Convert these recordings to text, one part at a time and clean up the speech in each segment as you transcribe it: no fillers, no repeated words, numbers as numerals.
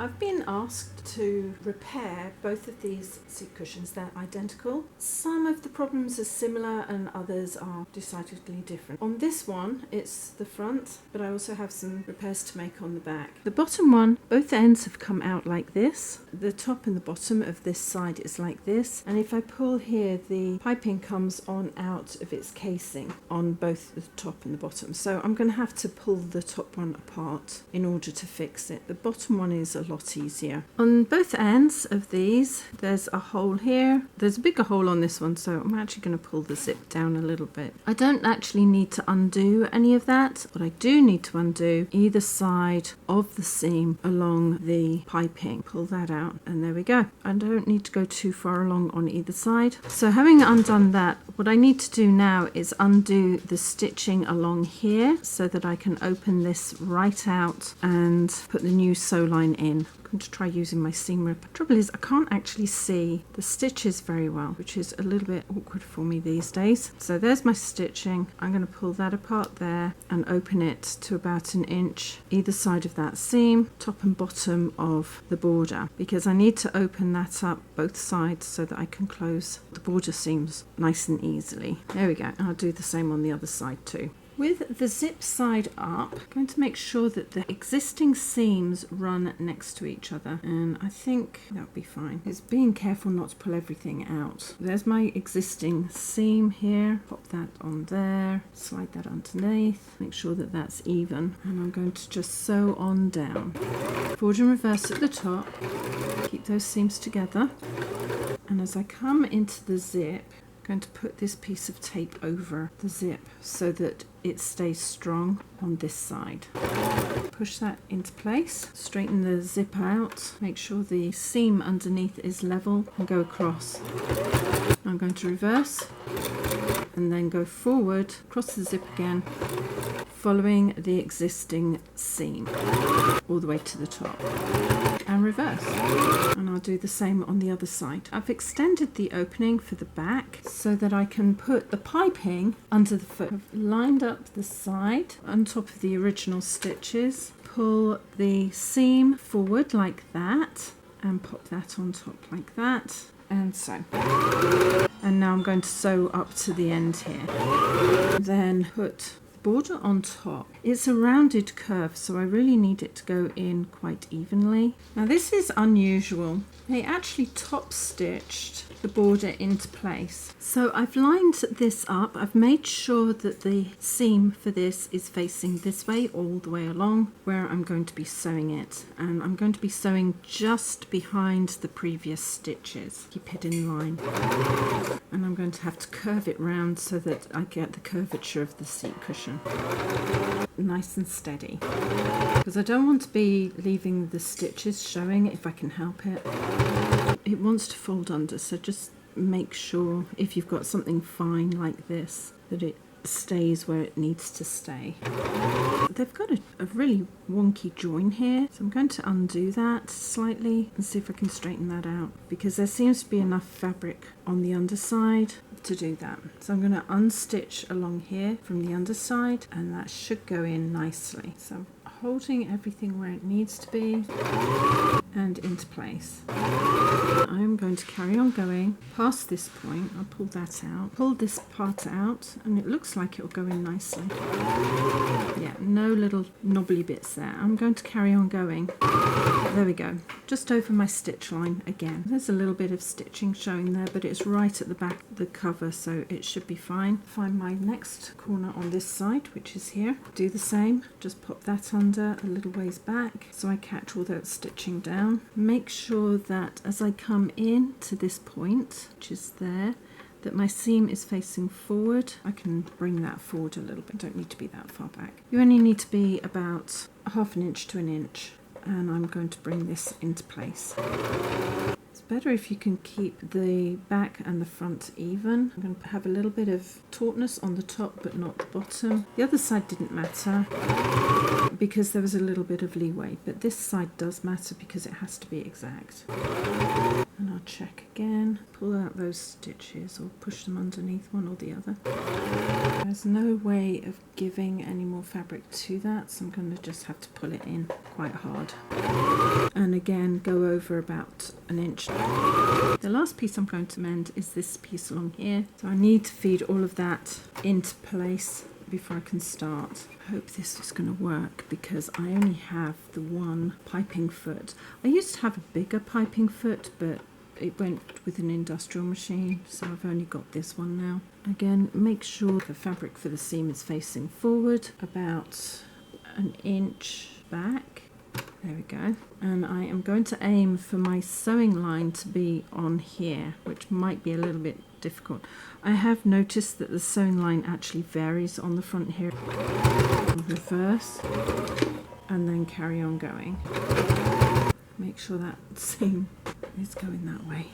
I've been asked to repair both of these seat cushions. They're identical. Some of the problems are similar and others are decidedly different. On this one, it's the front, but I also have some repairs to make on the back. The bottom one, both ends have come out like this. The top and the bottom of this side is like this. And if I pull here, the piping comes on out of its casing on both the top and the bottom. So I'm going to have to pull the top one apart in order to fix it. The bottom one is a lot easier. On both ends of these, there's a hole here. There's a bigger hole on this one, so I'm actually going to pull the zip down a little bit. I don't actually need to undo any of that, but I do need to undo either side of the seam along the piping. Pull that out, and there we go. I don't need to go too far along on either side. So having undone that, what I need to do now is undo the stitching along here so that I can open this right out and put the new sew line in. I'm going to try using my seam ripper. Trouble is I can't actually see the stitches very well, which is a little bit awkward for me these days. So there's my stitching. I'm going to pull that apart there and open it to about 1 inch either side of that seam, top and bottom of the border, because I need to open that up both sides so that I can close the border seams nice and easily. There we go. I'll do the same on the other side too. With the zip side up, I'm going to make sure that the existing seams run next to each other, and I think that'll be fine. It's being careful not to pull everything out. There's my existing seam here. Pop that on there, slide that underneath, make sure that that's even, and I'm going to just sew on down. Forward and reverse at the top, keep those seams together, and as I come into the zip, I'm going to put this piece of tape over the zip so that it stays strong on this side. Push that into place, straighten the zip out, make sure the seam underneath is level, and go across. I'm going to reverse and then go forward, across the zip again, following the existing seam all the way to the top, and reverse. And I'll do the same on the other side. I've extended the opening for the back so that I can put the piping under the foot. I've lined up the side on top of the original stitches, pull the seam forward like that and pop that on top like that, and so. And now I'm going to sew up to the end here. Then put border on top. It's a rounded curve, so I really need it to go in quite evenly. Now this is unusual. They actually top stitched the border into place. So I've lined this up. I've made sure that the seam for this is facing this way all the way along where I'm going to be sewing it, and I'm going to be sewing just behind the previous stitches. Keep it in line, and I'm going to have to curve it round so that I get the curvature of the seat cushion nice and steady, because I don't want to be leaving the stitches showing if I can help it. It wants to fold under, so just make sure if you've got something fine like this that it stays where it needs to stay. They've got a really wonky join here, so I'm going to undo that slightly and see if I can straighten that out, because there seems to be enough fabric on the underside to do that. So I'm going to unstitch along here from the underside, and that should go in nicely. So I'm holding everything where it needs to be and into place. I'm going to carry on going past this point. I'll pull that out, pull this part out, and it looks like it'll go in nicely. Yeah, no little knobbly bits there. I'm going to carry on going. There we go, just over my stitch line again. There's a little bit of stitching showing there, but it's right at the back of the cover, so it should be fine. Find my next corner on this side, which is here. Do the same, just pop that under a little ways back so I catch all that stitching down. Make sure that as I come in to this point, which is there, that my seam is facing forward. I can bring that forward a little bit, don't need to be that far back. You only need to be about 1/2 inch to 1 inch, and I'm going to bring this into place. It's better if you can keep the back and the front even. I'm going to have a little bit of tautness on the top but not the bottom. The other side didn't matter because there was a little bit of leeway, but this side does matter because it has to be exact. And I'll check again, pull out those stitches or push them underneath one or the other. There's no way of giving any more fabric to that, so I'm going to just have to pull it in quite hard. And again, go over about an inch. The last piece I'm going to mend is this piece along here. So I need to feed all of that into place before I can start. I hope this is going to work because I only have the one piping foot. I used to have a bigger piping foot, but it went with an industrial machine, so I've only got this one now. Again, make sure the fabric for the seam is facing forward about an inch back. There we go. And I am going to aim for my sewing line to be on here, which might be a little bit difficult. I have noticed that the sewing line actually varies on the front here. Reverse and then carry on going. Make sure that seam is going that way.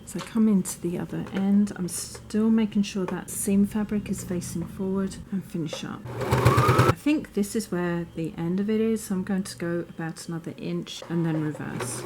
So come into the other end. I'm still making sure that seam fabric is facing forward and finish up. I think this is where the end of it is, so I'm going to go about another inch and then reverse.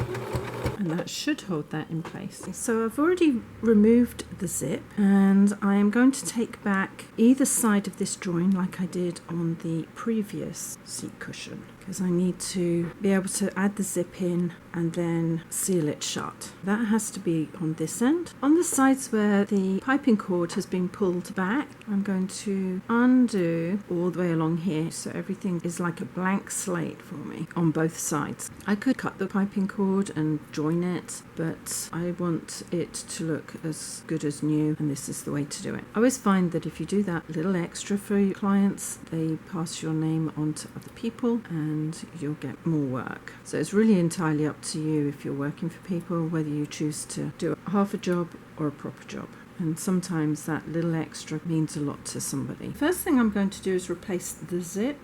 And that should hold that in place. So I've already removed the zip and I am going to take back either side of this drawing like I did on the previous seat cushion, because I need to be able to add the zip in and then seal it shut. That has to be on this end. On the sides where the piping cord has been pulled back, I'm going to undo all the way along here so everything is like a blank slate for me on both sides. I could cut the piping cord and join it, but I want it to look as good as new, and this is the way to do it. I always find that if you do that little extra for your clients, they pass your name on to other people and you'll get more work. So it's really entirely up to you if you're working for people, whether you choose to do half a job or a proper job. And sometimes that little extra means a lot to somebody. First thing I'm going to do is replace the zip.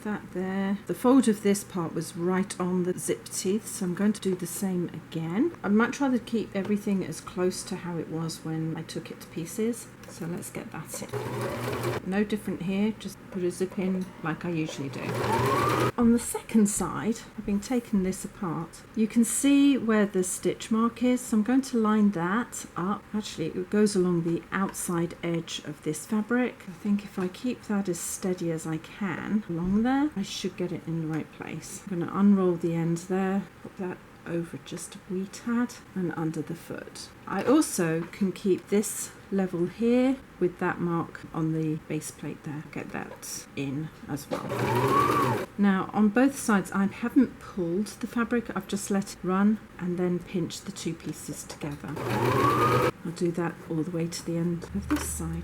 That there. The fold of this part was right on the zip teeth, so I'm going to do the same again. I'd much rather keep everything as close to how it was when I took it to pieces. So let's get that in. No different here, just put a zip in like I usually do. On the second side, having taken this apart, you can see where the stitch mark is, so I'm going to line that up. Actually, it goes along the outside edge of this fabric. I think if I keep that as steady as I can along there, I should get it in the right place. I'm going to unroll the end there, put that over just a wee tad and under the foot. I also can keep this level here with that mark on the base plate there. Get that in as well. Now on both sides I haven't pulled the fabric, I've just let it run and then pinch the two pieces together. I'll do that all the way to the end of this side.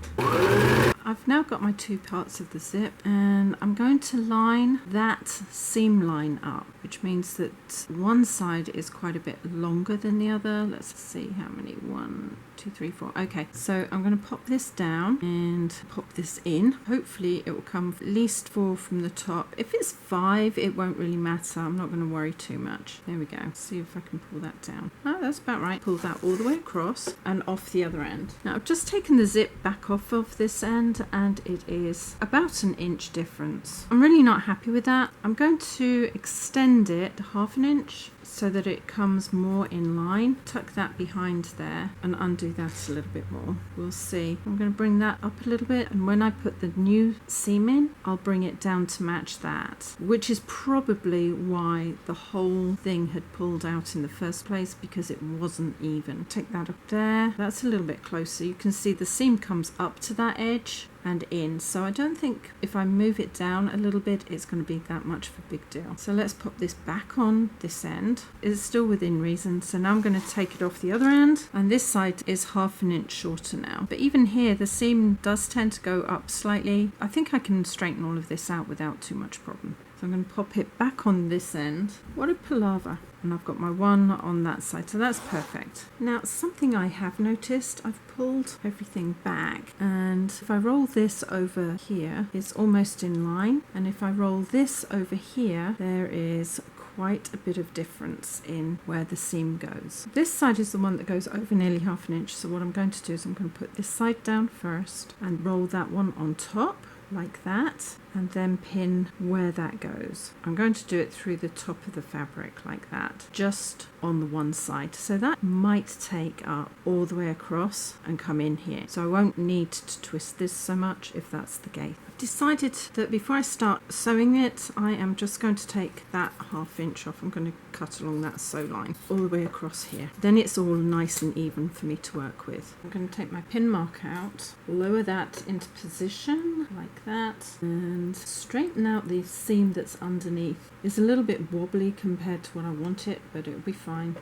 I've now got my two parts of the zip and I'm going to line that seam line up, which means that one side is quite a bit longer than the other. Let's see how many. 1, 2, 3, 4. Okay, so I'm going to pop this down and pop this in. Hopefully it will come at least 4 from the top. If it's 5, it won't really matter. I'm not going to worry too much. There we go. Let's see if I can pull that down. Oh, that's about right. Pull that all the way across and off the other end. Now I've just taken the zip back off of this end and it is about an inch difference. I'm really not happy with that. I'm going to extend it 1/2 inch so that it comes more in line. Tuck that behind there and undo that a little bit more. We'll see. I'm going to bring that up a little bit, and when I put the new seam in, I'll bring it down to match that, which is probably why the whole thing had pulled out in the first place, because it wasn't even. Take that up there. That's a little bit closer. You can see the seam comes up to that edge and in, so I don't think if I move it down a little bit it's going to be that much of a big deal. So let's pop this back on this end. It's still within reason, so now I'm going to take it off the other end, and this side is 1/2 inch shorter now, but even here the seam does tend to go up slightly. I think I can straighten all of this out without too much problem. So I'm going to pop it back on this end. What a palaver. And I've got my one on that side, so that's perfect. Now something I have noticed, I've pulled everything back, and if I roll this over here, it's almost in line, and if I roll this over here, there is quite a bit of difference in where the seam goes. This side is the one that goes over nearly 1/2 inch, so what I'm going to do is I'm going to put this side down first and roll that one on top like that, and then pin where that goes. I'm going to do it through the top of the fabric like that, just on the one side. So that might take up all the way across and come in here. So I won't need to twist this so much if that's the case. I've decided that before I start sewing it, I am just going to take that 1/2 inch off. I'm going to cut along that sew line all the way across here. Then it's all nice and even for me to work with. I'm going to take my pin mark out, lower that into position like that, and straighten out the seam that's underneath. It's a little bit wobbly compared to what I want it, but it'll be fine.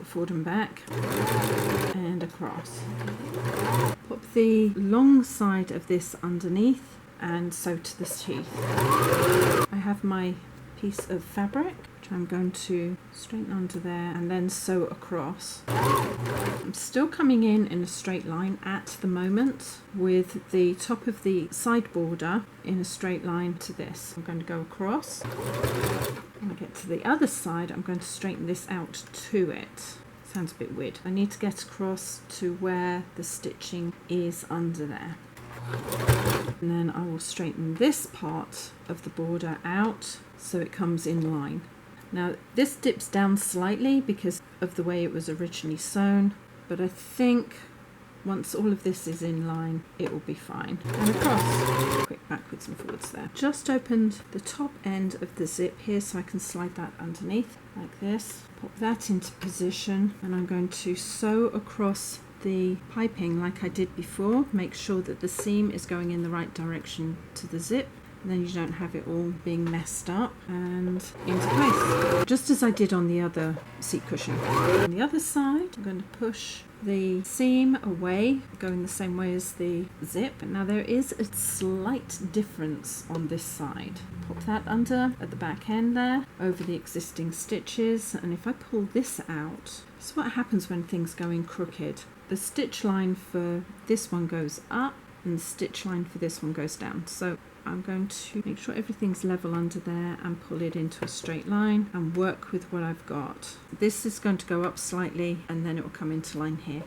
Forward and back and across. Pop the long side of this underneath and sew to the teeth. I have my piece of fabric which I'm going to straighten under there and then sew across. I'm still coming in a straight line at the moment, with the top of the side border in a straight line to this. I'm going to go across. When I get to the other side, I'm going to straighten this out to it. Sounds a bit weird. I need to get across to where the stitching is under there. And then I will straighten this part of the border out so it comes in line. Now this dips down slightly because of the way it was originally sewn, but I think once all of this is in line, it will be fine. And across, quick backwards and forwards there. Just opened the top end of the zip here so I can slide that underneath like this. Pop that into position, and I'm going to sew across the piping like I did before. Make sure that the seam is going in the right direction to the zip. And then you don't have it all being messed up, and into place. Just as I did on the other seat cushion. On the other side, I'm going to push the seam away, going the same way as the zip. Now there is a slight difference on this side. Pop that under at the back end there, over the existing stitches, and if I pull this out, this is what happens when things go in crooked. The stitch line for this one goes up, and the stitch line for this one goes down. So I'm going to make sure everything's level under there and pull it into a straight line and work with what I've got. This is going to go up slightly and then it will come into line here.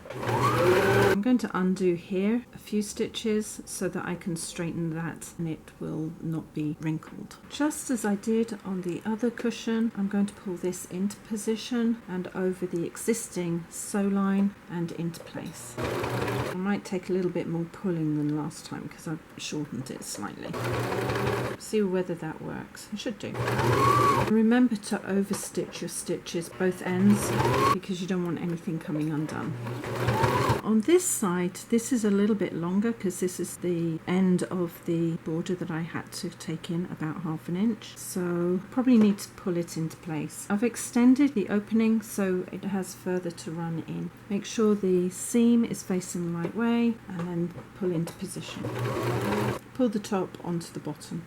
I'm going to undo here a few stitches so that I can straighten that and it will not be wrinkled. Just as I did on the other cushion, I'm going to pull this into position and over the existing sew line and into place. I might take a little bit more pulling than last time because I've shortened it slightly. See whether that works. It should do. Remember to overstitch your stitches both ends because you don't want anything coming undone. On this side, this is a little bit longer because this is the end of the border that I had to take in about 1/2 inch. So probably need to pull it into place. I've extended the opening so it has further to run in. Make sure the seam is facing the right way and then pull into position. Pull the top onto the bottom.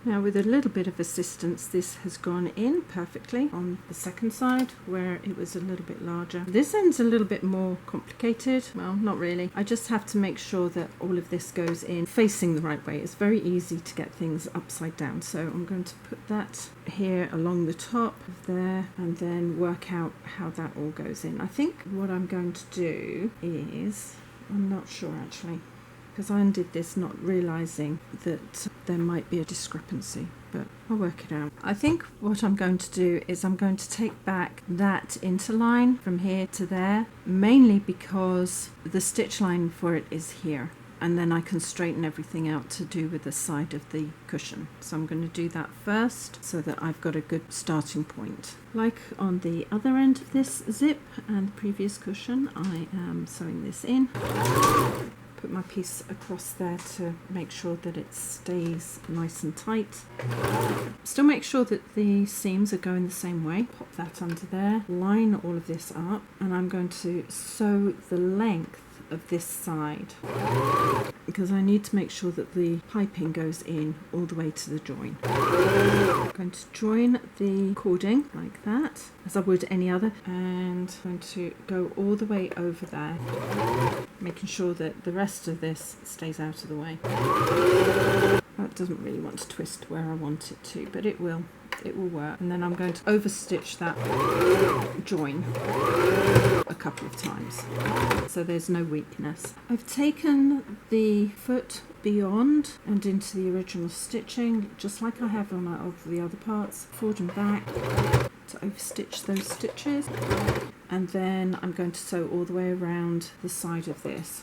Now with a little bit of assistance, this has gone in perfectly on the second side where it was a little bit larger. This end's a little bit more complicated. Well, not really. I just have to make sure that all of this goes in facing the right way. It's very easy to get things upside down. So I'm going to put that here along the top of there and then work out how that all goes in. I think what I'm going to do is, I'm not sure actually, because I undid this not realising that there might be a discrepancy, but I'll work it out. I think what I'm going to do is I'm going to take back that interline from here to there, mainly because the stitch line for it is here, and then I can straighten everything out to do with the side of the cushion. So I'm going to do that first so that I've got a good starting point. Like on the other end of this zip and the previous cushion, I am sewing this in. Put my piece across there to make sure that it stays nice and tight. Still make sure that the seams are going the same way. Pop that under there, line all of this up, and I'm going to sew the length of this side because I need to make sure that the piping goes in all the way to the join. I'm going to join the cording like that as I would any other, and I'm going to go all the way over there, making sure that the rest of this stays out of the way. That doesn't really want to twist where I want it to, but it will it will work. And then I'm going to overstitch that join a couple of times so there's no weakness. I've taken the foot beyond and into the original stitching, just like I have on all the other parts, forward and back, to overstitch those stitches, and then I'm going to sew all the way around the side of this.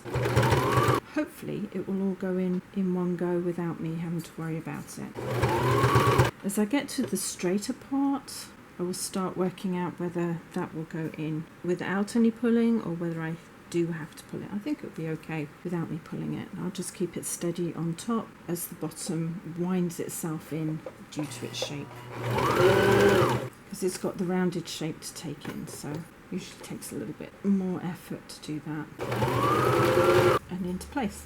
Hopefully it will all go in one go without me having to worry about it. As I get to the straighter part, I will start working out whether that will go in without any pulling or whether I do have to pull it. I think it'll be okay without me pulling it. I'll just keep it steady on top as the bottom winds itself in due to its shape, because it's got the rounded shape to take in, so usually takes a little bit more effort to do that. And into place.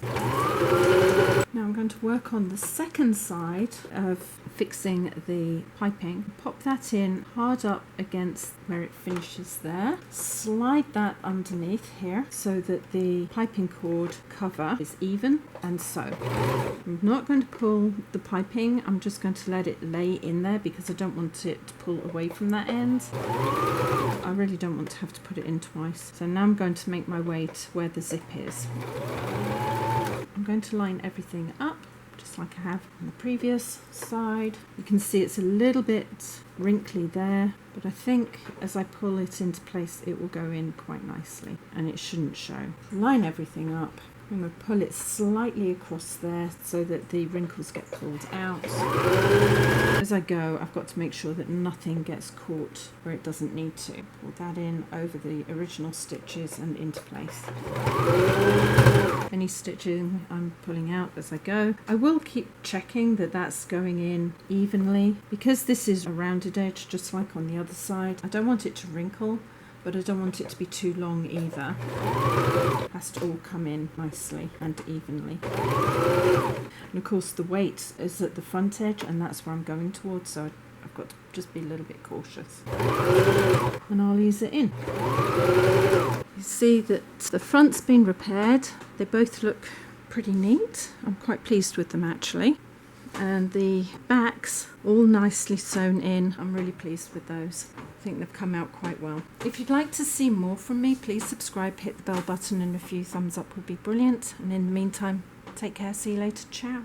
Now I'm going to work on the second side of fixing the piping. Pop that in hard up against where it finishes there. Slide that underneath here so that the piping cord cover is even, and sew. I'm not going to pull the piping, I'm just going to let it lay in there because I don't want it to pull away from that end. I really don't want to have to put it in twice. So now I'm going to make my way to where the zip is. I'm going to line everything up just like I have on the previous side. You can see it's a little bit wrinkly there, but I think as I pull it into place it will go in quite nicely and it shouldn't show. Line everything up. I'm going to pull it slightly across there so that the wrinkles get pulled out. As I go, I've got to make sure that nothing gets caught where it doesn't need to. Pull that in over the original stitches and into place. Any stitching I'm pulling out as I go. I will keep checking that that's going in evenly. Because this is a rounded edge, just like on the other side, I don't want it to wrinkle, but I don't want it to be too long either. It has to all come in nicely and evenly. And of course the weight is at the front edge and that's where I'm going towards, so I've got to just be a little bit cautious. And I'll ease it in. You see that the front's been repaired. They both look pretty neat. I'm quite pleased with them actually. And the backs all nicely sewn in. I'm really pleased with those. I think they've come out quite well. If you'd like to see more from me, please subscribe, hit the bell button, and a few thumbs up would be brilliant. And in the meantime, take care, see you later, ciao.